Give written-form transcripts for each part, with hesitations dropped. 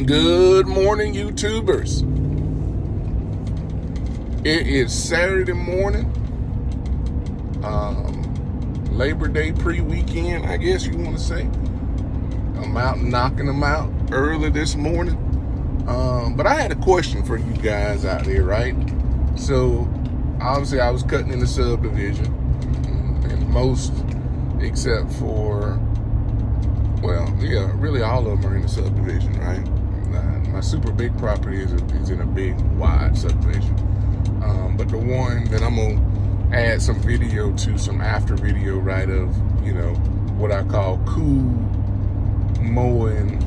Good morning, YouTubers. It is Saturday morning, Labor Day pre-weekend, I guess you want to say. I'm out knocking them out early this morning. But I had a question for you guys out there, right? So, obviously I was cutting in the subdivision, and most, except for, well, yeah, really all of them are in the subdivision, right? My super big property is in a big, wide subdivision. But the one that I'm going to add some video to, some after video, right, of, you know, what I call cool morning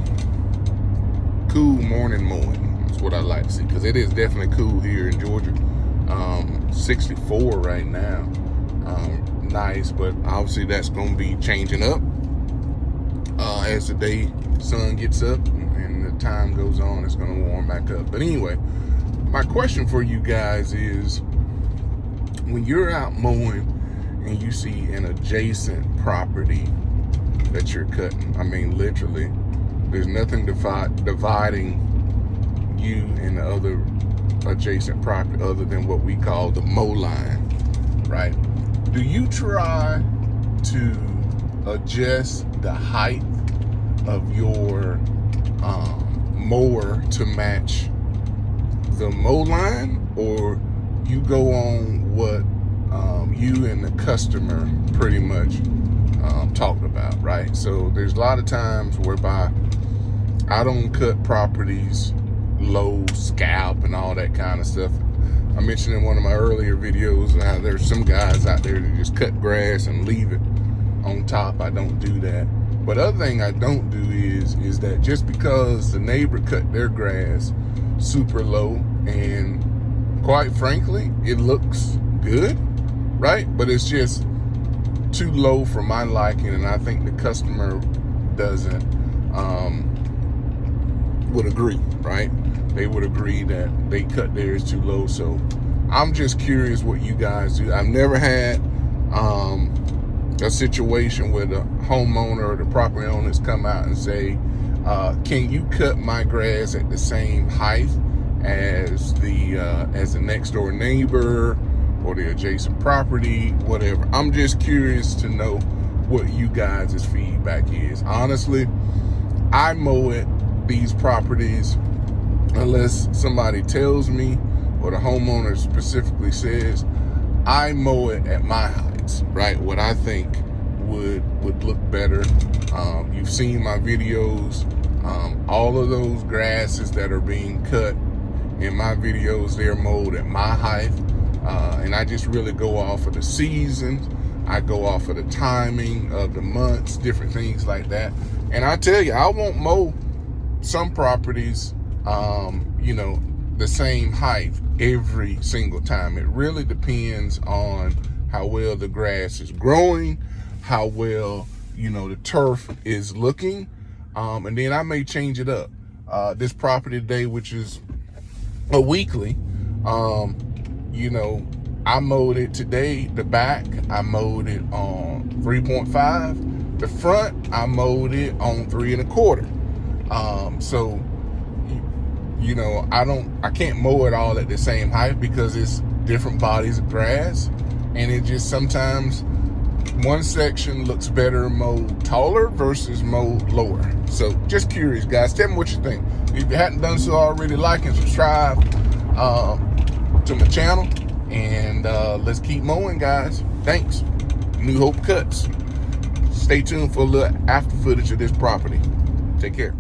mowing. That's what I like to see, because it is definitely cool here in Georgia. 64 right now. Nice, but obviously that's going to be changing up as the sun gets up and the time goes on. It's going to warm back up. But anyway, my question for you guys is, when you're out mowing and you see an adjacent property that you're cutting, I mean literally, there's nothing dividing you and the other adjacent property other than what we call the mow line, right? Do you try to adjust the height of your mower to match the mow line, or you go on what you and the customer pretty much talked about, right? So there's a lot of times whereby I don't cut properties low, scalp, and all that kind of stuff. I mentioned in one of my earlier videos, there's some guys out there that just cut grass and leave it on top. I don't do that. But other thing I don't do is that just because the neighbor cut their grass super low, and quite frankly, it looks good, right? But it's just too low for my liking, and I think the customer doesn't would agree, right? They would agree that they cut theirs too low. So I'm just curious what you guys do. I've never had a situation where the homeowner or the property owners come out and say, can you cut my grass at the same height as the next door neighbor or the adjacent property, whatever. I'm just curious to know what you guys' feedback is. Honestly, I mow at these properties unless somebody tells me, or the homeowner specifically says, I mow it at my heights, right? What I think would look better. You've seen my videos. All of those grasses that are being cut in my videos, they're mowed at my height. And I just really go off of the seasons. I go off of the timing of the months, different things like that. And I tell you, I won't mow some properties, you know, the same height every single time. It really depends on how well the grass is growing, how well, you know, the turf is looking. And then I may change it up. This property today, which is a weekly, you know, I mowed it today. The back, I mowed it on 3.5. The front, I mowed it on 3 1/4. So, you know, I can't mow it all at the same height because it's different bodies of grass, and it just sometimes one section looks better mowed taller versus mowed lower. So just curious, guys, tell me what you think. If you hadn't done so already, like and subscribe to my channel, and let's keep mowing, guys. Thanks. New Hope Cuts. Stay tuned for a little after footage of this property. Take care.